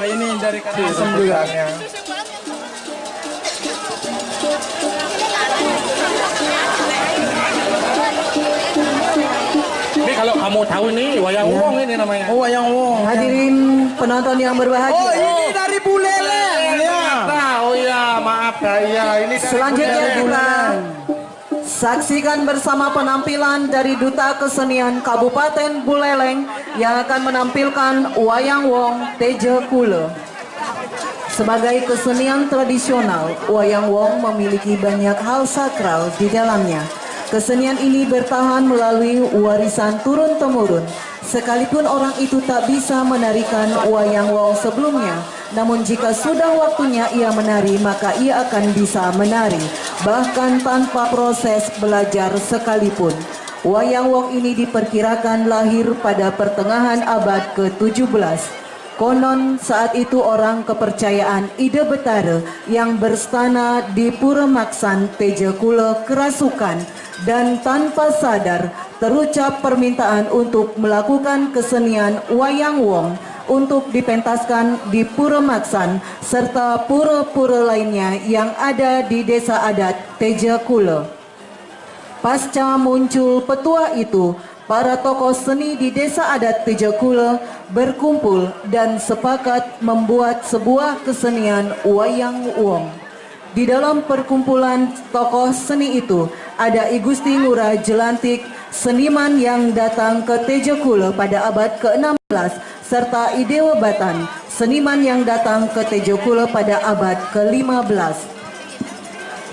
Ini dari Karangasem juga. Ini kalau kamu tahu nih wayang wong ini namanya. Oh, wayang wong. Hadirin penonton yang berbahagia. Oh, ini dari Buleleng. Ya. Oh iya, maaf ya. Ini Selanjutnya kita saksikan bersama penampilan dari Duta Kesenian Kabupaten Buleleng yang akan menampilkan wayang wong Teje Kule. Sebagai kesenian tradisional, wayang wong memiliki banyak hal sakral di dalamnya. Kesenian ini bertahan melalui warisan turun-temurun. Sekalipun orang itu tak bisa menarikan wayang wong sebelumnya, namun jika sudah waktunya ia menari, maka ia akan bisa menari, bahkan tanpa proses belajar sekalipun. Wayang wong ini diperkirakan lahir pada pertengahan abad ke-17. Konon saat itu orang kepercayaan Ide Betara yang berstana di Pura Maksan Teje Kule kerasukan dan tanpa sadar terucap permintaan untuk melakukan kesenian wayang wong untuk dipentaskan di Pura Maksan serta pura-pura lainnya yang ada di desa adat Teje Kule. Pasca muncul petua itu, para tokoh seni di desa adat Teje Kule berkumpul dan sepakat membuat sebuah kesenian wayang wong. Di dalam perkumpulan tokoh seni itu ada I Gusti Ngurah Jelantik, seniman yang datang ke Teje Kule pada abad ke-16, serta I Dewa Batan, seniman yang datang ke Teje Kule pada abad ke-15.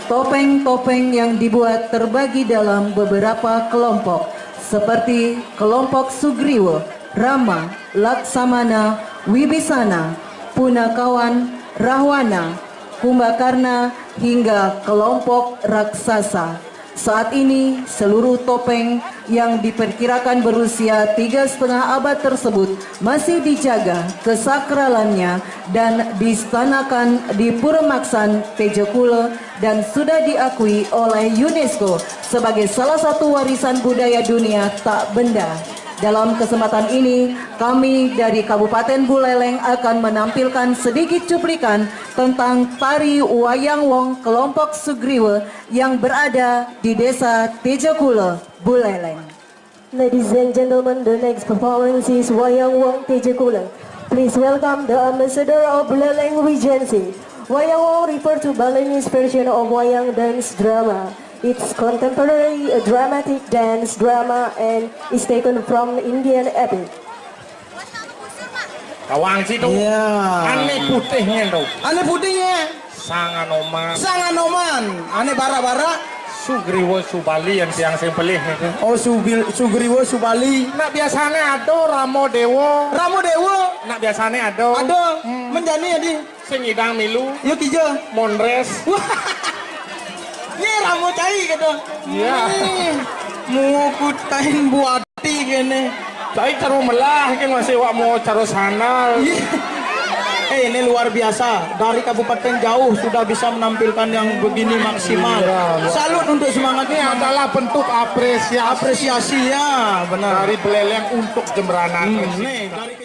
Topeng-topeng yang dibuat terbagi dalam beberapa kelompok, seperti kelompok Sugriwo, Rama, Laksamana, Wibisana, Punakawan, Rahwana, Kumbakarna, hingga kelompok raksasa. Saat ini seluruh topeng yang diperkirakan berusia 3,5 abad tersebut masih dijaga kesakralannya dan distanakan di Pura Maksan Teje Kule dan sudah diakui oleh UNESCO sebagai salah satu warisan budaya dunia tak benda. Dalam kesempatan ini, kami dari Kabupaten Buleleng akan menampilkan sedikit cuplikan tentang tari wayang wong kelompok Sugriwo yang berada di desa Teje Kule, Buleleng. Ladies and gentlemen, the next performance is Wayang Wong Teje Kule. Please welcome the ambassador of Buleleng Regency. Wayang Wong refers to Balinese version of wayang dance drama. It's contemporary dramatic dance drama and is taken from Indian epic. Kawang situ. Iya. Aneh putihnya tuh. Ane putihnya. Sanganoman. Sanganoman. Ane bara-bara. Sugriwo Subali yang tiang sempelih nih. Oh, Sugriwo Subali. Nak biasanya ada Ramo Dewo. Ramo Dewo. Nak biasanya ada. Ada. Menjani ya di. Sing idang milu. Yuk ijo. Monres. Ini Ramo cai gitu. Iya. Mau kutain buati gini. Cai caro melah kan masih wak mau caro sana. Ini luar biasa. Dari kabupaten jauh sudah bisa menampilkan yang begini maksimal. Iya, Salut untuk semangatnya. Ini adalah bentuk apresiasi Apresiasi ya, benar. dari Buleleng untuk Jemberana. Nih, dari